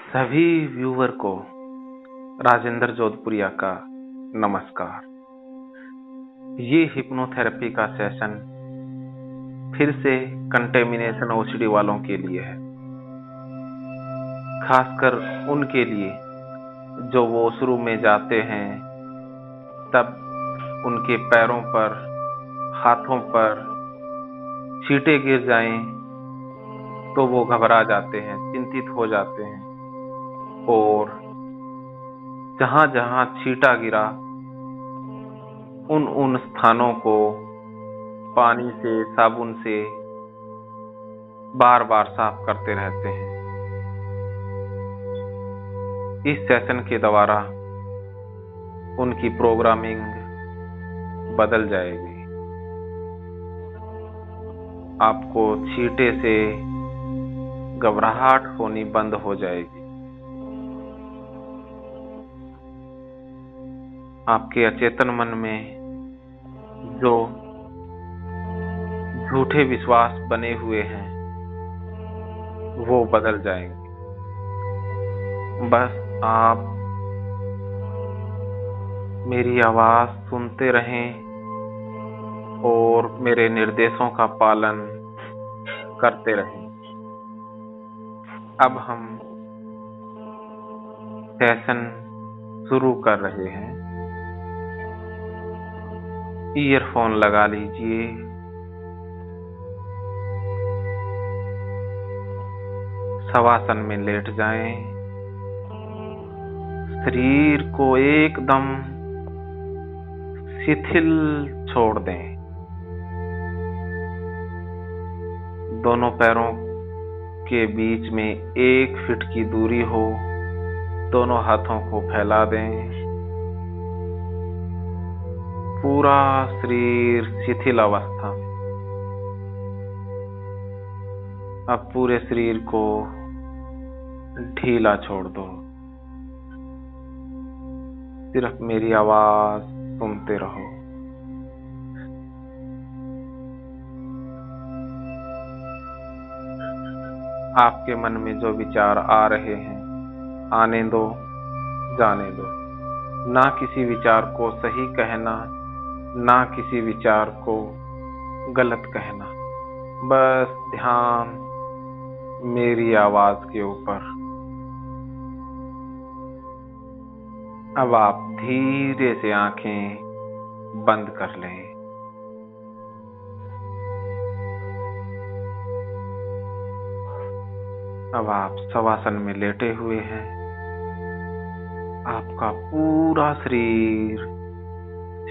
सभी व्यूवर को राजेंद्र जोधपुरिया का नमस्कार। ये हिप्नोथेरेपी का सेशन फिर से कंटेमिनेशन ओसीडी वालों के लिए है, खासकर उनके लिए जो वॉशरूम में जाते हैं तब उनके पैरों पर, हाथों पर छींटे गिर जाएं तो वो घबरा जाते हैं, चिंतित हो जाते हैं और जहां-जहां छींटा गिरा उन स्थानों को पानी से, साबुन से बार-बार साफ करते रहते हैं। इस सेशन के द्वारा उनकी प्रोग्रामिंग बदल जाएगी। आपको छींटे से घबराहट होनी बंद हो जाएगी। आपके अचेतन मन में जो झूठे विश्वास बने हुए हैं वो बदल जाएंगे। बस आप मेरी आवाज सुनते रहें और मेरे निर्देशों का पालन करते रहें। अब हम सेशन शुरू कर रहे हैं। ईयरफोन लगा लीजिए। शवासन में लेट जाएं। शरीर को एकदम शिथिल छोड़ दें। दोनों पैरों के बीच में 1 फीट की दूरी हो। दोनों हाथों को फैला दें। पूरा शरीर शिथिल अवस्था में। अब पूरे शरीर को ढीला छोड़ दो। सिर्फ मेरी आवाज सुनते रहो। आपके मन में जो विचार आ रहे हैं आने दो, जाने दो। ना किसी विचार को सही कहना, ना किसी विचार को गलत कहना। बस ध्यान मेरी आवाज के ऊपर। अब आप धीरे से आंखें बंद कर लें। अब आप शवासन में लेटे हुए हैं। आपका पूरा शरीर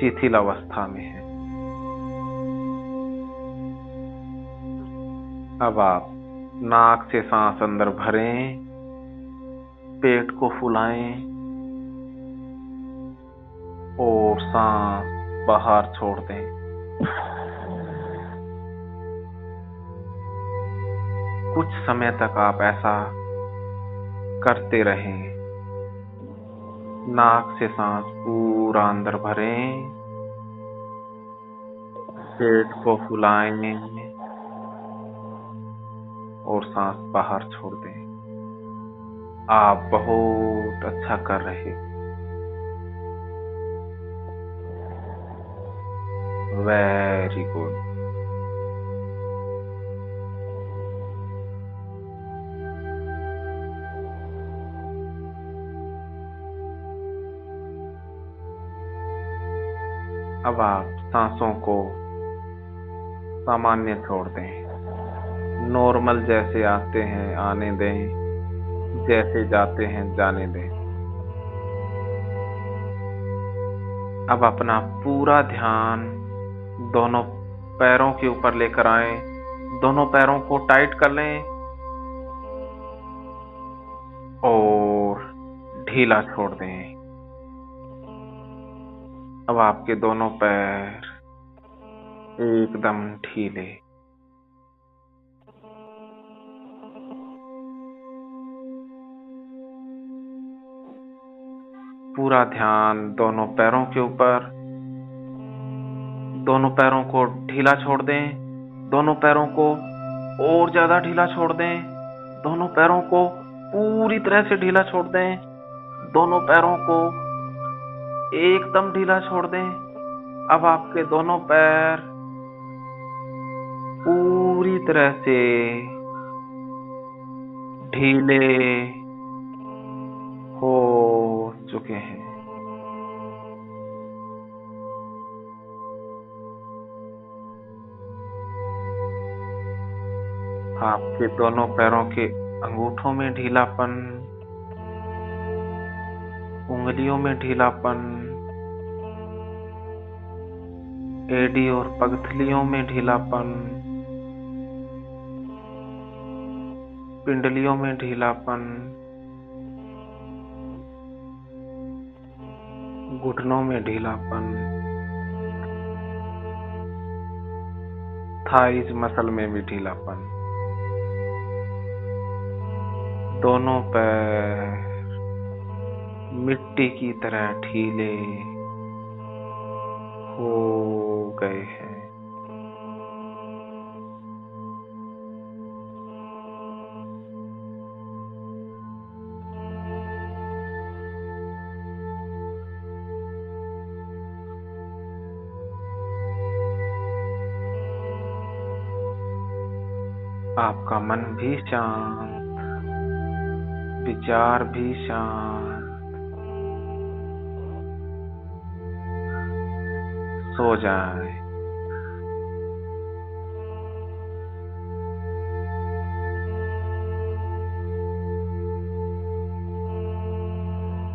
शिथिल अवस्था में है। अब आप नाक से सांस अंदर भरें, पेट को फुलाएं और सांस बाहर छोड़ दें। कुछ समय तक आप ऐसा करते रहें। नाक से सांस पूरा अंदर भरें, पेट को फुलाएं और सांस बाहर छोड़ दें। आप बहुत अच्छा कर रहे हैं। Very good. अब आप सांसों को सामान्य छोड़ दें। नॉर्मल जैसे आते हैं आने दें, जैसे जाते हैं जाने दें। अब अपना पूरा ध्यान दोनों पैरों के ऊपर लेकर आएं। दोनों पैरों को टाइट कर लें और ढीला छोड़ दें। अब आपके दोनों पैर एकदम ढीले। पूरा ध्यान दोनों पैरों के ऊपर। दोनों पैरों को ढीला छोड़ दें। दोनों पैरों को और ज्यादा ढीला छोड़ दें। दोनों पैरों को पूरी तरह से ढीला छोड़ दें। दोनों पैरों को एकदम ढीला छोड़ दें। अब आपके दोनों पैर पूरी तरह से ढीले हो चुके हैं। आपके दोनों पैरों के अंगूठों में ढीलापन, उंगलियों में ढीलापन, एड़ी और पगथलियों में ढीलापन, पिंडलियों में ढीलापन, घुटनों में ढीलापन, थाइज मसल में भी ढीलापन। दोनों पैर मिट्टी की तरह ढीले हो गए हैं। आपका मन भी शांत, विचार भी शांत, सो जाए।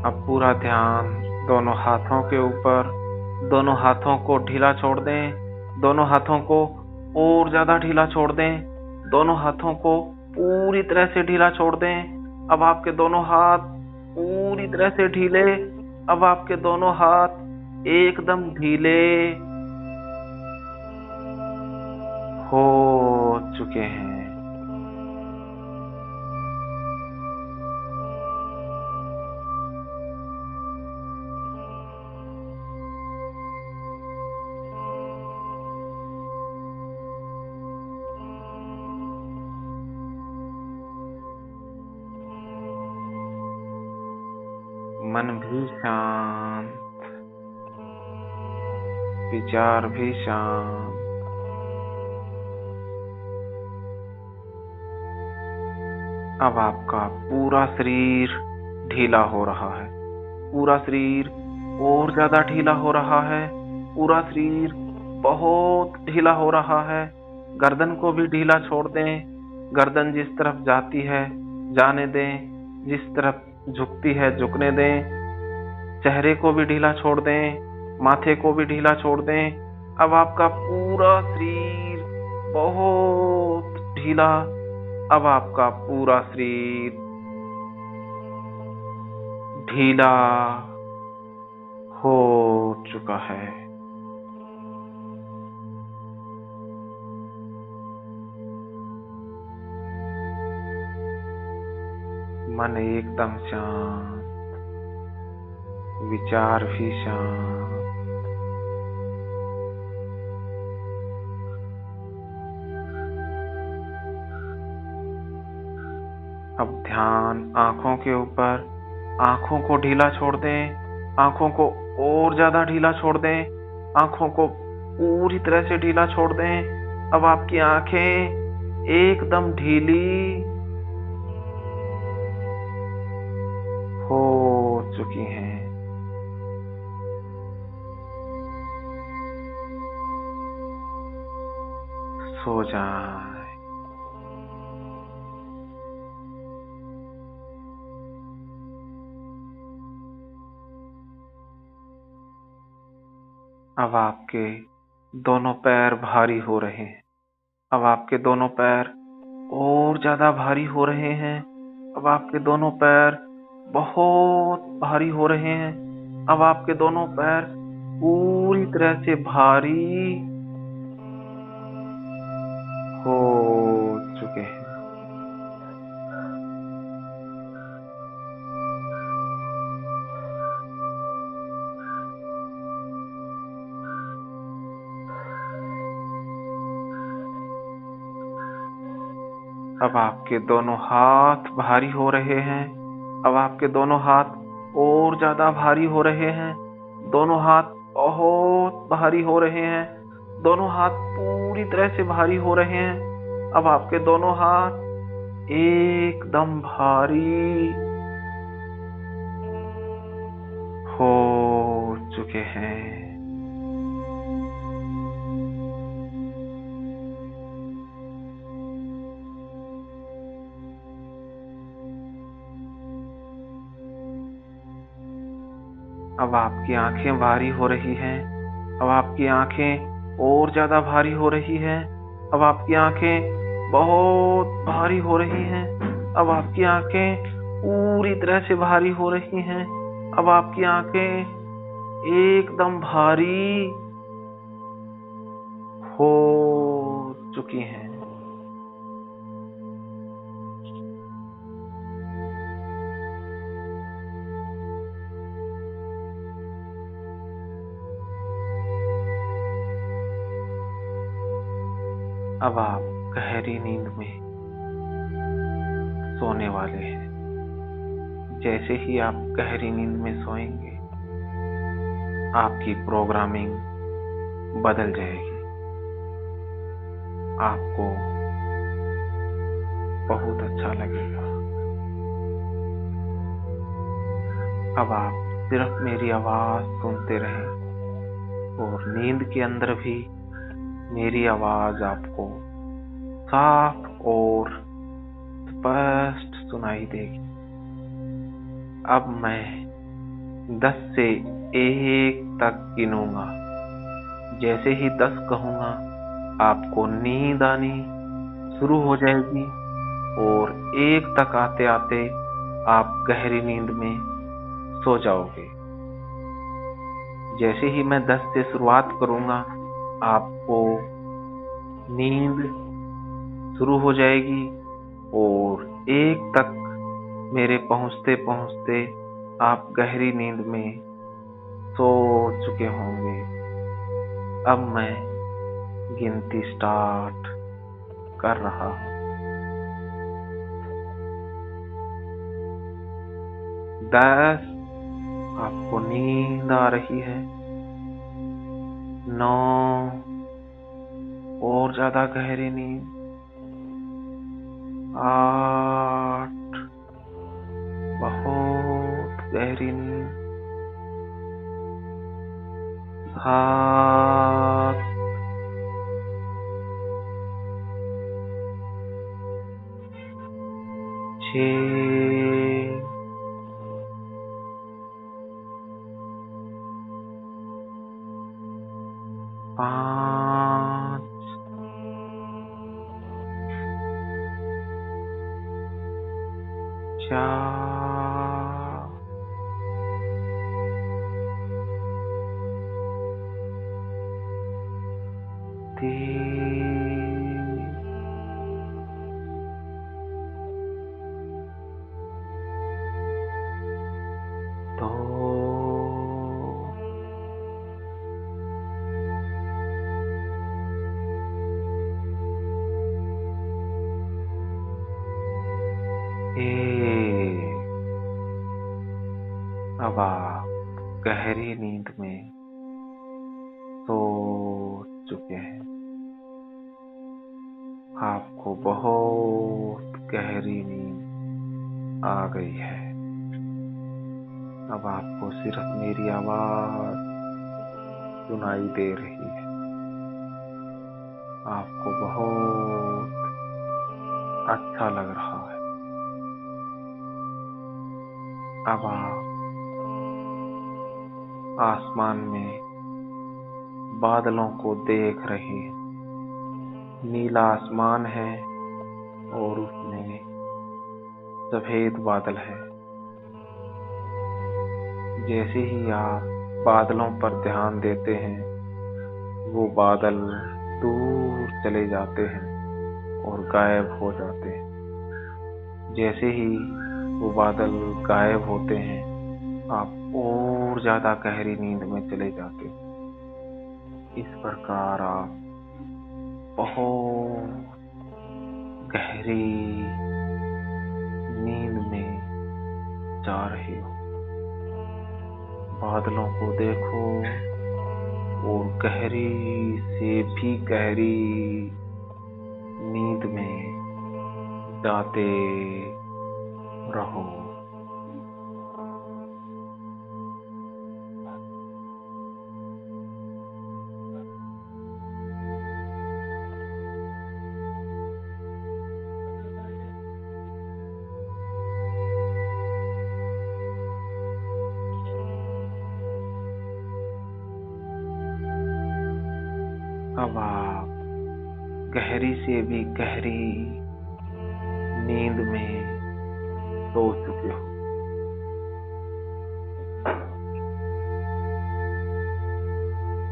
अब पूरा ध्यान दोनों हाथों के ऊपर, दोनों हाथों को ढीला छोड़ दें। दोनों हाथों को और ज्यादा ढीला छोड़ दें। दोनों हाथों को पूरी तरह से ढीला छोड़ दें। अब आपके दोनों हाथ पूरी तरह से ढीले। अब आपके दोनों हाथ एकदम ढीले हो चुके हैं। मन भी शांत, विचार भी शांत। अब आपका पूरा शरीर ढीला हो रहा है। पूरा शरीर और ज्यादा ढीला हो रहा है। पूरा शरीर बहुत ढीला हो रहा है। गर्दन को भी ढीला छोड़ दें। गर्दन जिस तरफ जाती है जाने दें। जिस तरफ झुकती है झुकने दें। चेहरे को भी ढीला छोड़ दें। माथे को भी ढीला छोड़ दें। अब आपका पूरा शरीर बहुत ढीला। अब आपका पूरा शरीर ढीला हो चुका है। मन एकदम शांत, विचार भी शांत। अब ध्यान आंखों के ऊपर। आंखों को ढीला छोड़ दें। आंखों को और ज्यादा ढीला छोड़ दें। आंखों को पूरी तरह से ढीला छोड़ दें। अब आपकी आंखें एकदम ढीली हो चुकी हैं। सो जाए। अब आपके दोनों पैर भारी हो रहे हैं। अब आपके दोनों पैर और ज्यादा भारी हो रहे हैं। अब आपके दोनों पैर बहुत भारी हो रहे हैं। अब आपके दोनों पैर पूरी तरह से भारी हो चुके हैं। अब आपके दोनों हाथ भारी हो रहे हैं। अब आपके दोनों हाथ और ज्यादा भारी हो रहे हैं। दोनों हाथ बहुत भारी हो रहे हैं। दोनों हाथ पूरी तरह से भारी हो रहे हैं। अब आपके दोनों हाथ एकदम भारी हो चुके हैं। अब आपकी आंखें भारी हो रही हैं। अब आपकी आंखें और ज्यादा भारी हो रही हैं। अब आपकी आंखें बहुत भारी हो रही हैं। अब आपकी आंखें पूरी तरह से भारी हो रही हैं। अब आपकी आंखें एकदम भारी हो चुकी हैं। अब आप गहरी नींद में सोने वाले हैं। जैसे ही आप गहरी नींद में सोएंगे, आपकी प्रोग्रामिंग बदल जाएगी। आपको बहुत अच्छा लगेगा। अब आप सिर्फ मेरी आवाज सुनते रहें और नींद के अंदर भी मेरी आवाज आपको साफ और स्पष्ट सुनाई देगी। अब मैं 10 से 1 तक गिनूंगा। जैसे ही 10 कहूंगा, आपको नींद आनी शुरू हो जाएगी और 1 तक आते आते आप गहरी नींद में सो जाओगे। जैसे ही मैं 10 से शुरुआत करूंगा, आपको नींद शुरू हो जाएगी और 1 तक मेरे पहुंचते पहुंचते आप गहरी नींद में सो चुके होंगे। अब मैं गिनती स्टार्ट कर रहा हूं। 10, आपको नींद आ रही है। 9, और ज्यादा गहरी नींद। 8, बहुत गहरी नींद। 7, 6, 5, 4, 3, 2, 1। अब आप गहरी नींद में सो चुके हैं। आपको बहुत गहरी नींद आ गई है। अब आपको सिर्फ मेरी आवाज सुनाई दे रही है। आपको बहुत अच्छा लग रहा है। अब आप आसमान में बादलों को देख रहे हैं। नीला आसमान है और उसमें सफेद बादल है। जैसे ही आप बादलों पर ध्यान देते हैं, वो बादल दूर चले जाते हैं और गायब हो जाते हैं। जैसे ही वो बादल गायब होते हैं, आप और ज्यादा गहरी नींद में चले जाते हैं। इस प्रकार आप बहुत गहरी नींद में जा रहे हो। बादलों को देखो और गहरी से भी गहरी नींद में जाते रहो। अब आप गहरी से भी गहरी नींद में सो चुके हो।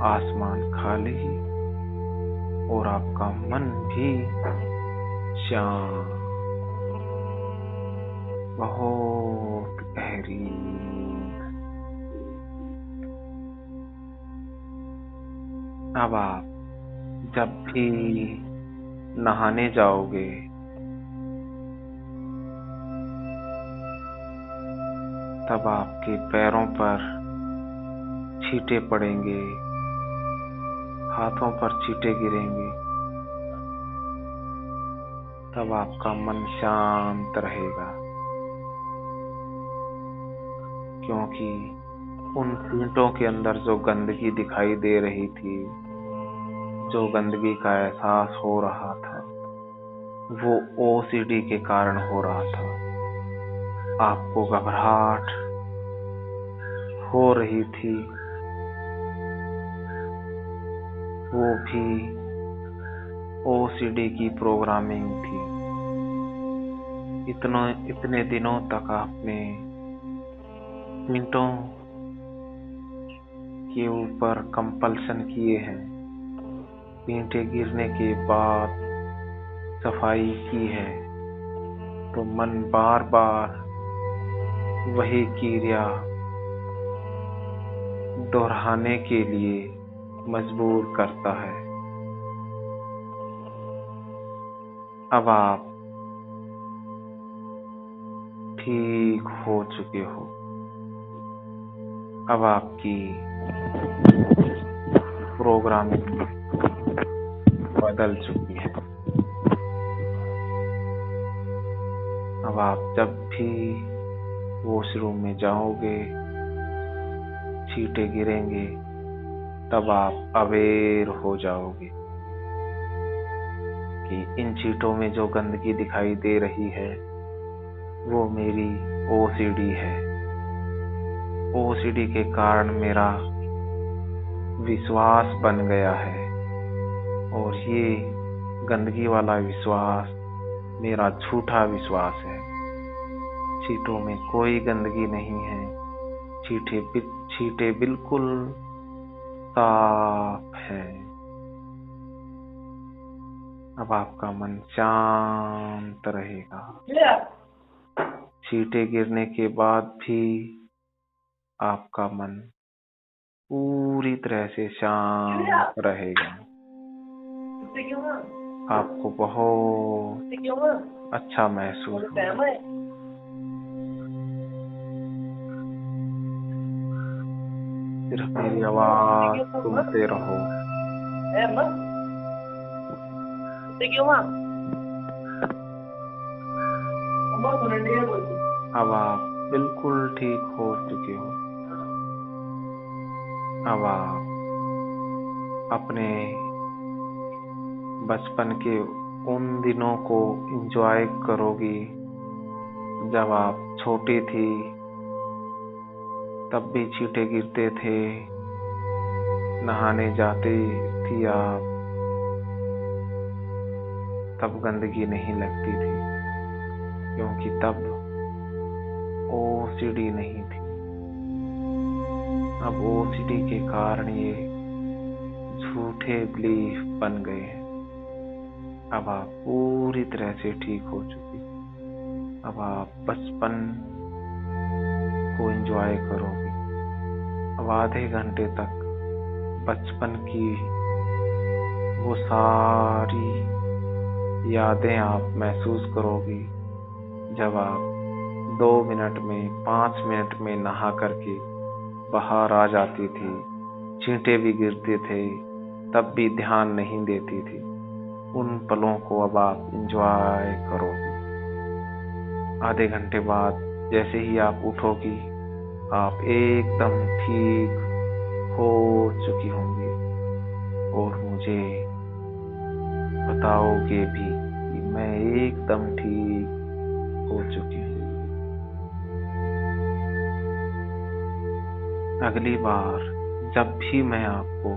आसमान खाली और आपका मन भी शांत। बहुत गहरी। अब आप जब भी नहाने जाओगे तब आपके पैरों पर छींटे पड़ेंगे, हाथों पर छींटे गिरेंगे, तब आपका मन शांत रहेगा, क्योंकि उन छींटों के अंदर जो गंदगी दिखाई दे रही थी, जो गंदगी का एहसास हो रहा था, वो ओसीडी के कारण हो रहा था। आपको घबराहट हो रही थी, वो भी ओसीडी की प्रोग्रामिंग थी। इतने दिनों तक आपने मिनटों के ऊपर कंपल्सन किए हैं, ईंटें गिरने के बाद सफाई की है, तो मन बार बार वही क्रिया दोहराने के लिए मजबूर करता है। अब आप ठीक हो चुके हो। अब आपकी प्रोग्रामिंग बदल चुकी है। अब आप जब भी वॉशरूम में जाओगे, छींटे गिरेंगे, तब आप अवेयर हो जाओगे कि इन छींटों में जो गंदगी दिखाई दे रही है वो मेरी ओसीडी है। ओसीडी के कारण मेरा विश्वास बन गया है, और ये गंदगी वाला विश्वास मेरा झूठा विश्वास है। छींटों में कोई गंदगी नहीं है, छींटे बिल्कुल साफ है। अब आपका मन शांत रहेगा। छींटे गिरने के बाद भी आपका मन पूरी तरह से शांत रहेगा। आपको बहुत अच्छा महसूस होगा। सिर्फ मेरी आवाज सुनते रहो। अब आप बिल्कुल ठीक हो चुके हो। अब आप अपने बचपन के उन दिनों को एंजॉय करोगी जब आप छोटी थी, तब भी छींटे गिरते थे, नहाने जाती थी आप, तब गंदगी नहीं लगती थी, क्योंकि तब ओसीडी नहीं थी। अब ओसीडी के कारण ये झूठे बिलीफ बन गए हैं। अब आप पूरी तरह से ठीक हो चुकी। अब आप बचपन को एंजॉय करोगे। अब आधे घंटे तक बचपन की वो सारी यादें आप महसूस करोगी जब आप 2 मिनट में 5 मिनट में नहा करके बाहर आ जाती थी। छींटे भी गिरते थे तब भी ध्यान नहीं देती थी। उन पलों को अब आप एंजॉय करोगी। आधे घंटे बाद जैसे ही आप उठोगी, आप एकदम ठीक हो चुकी होंगी और मुझे बताओगे भी कि मैं एकदम ठीक हो चुकी हूँ। अगली बार जब भी मैं आपको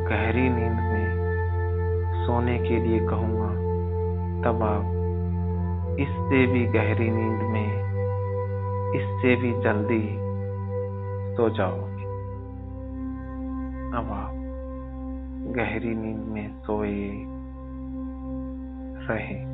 गहरी नींद में सोने के लिए कहूँगा, तब आप इससे भी गहरी नींद में इससे भी जल्दी सो जाओगे। अब आप गहरी नींद में सोए रहें।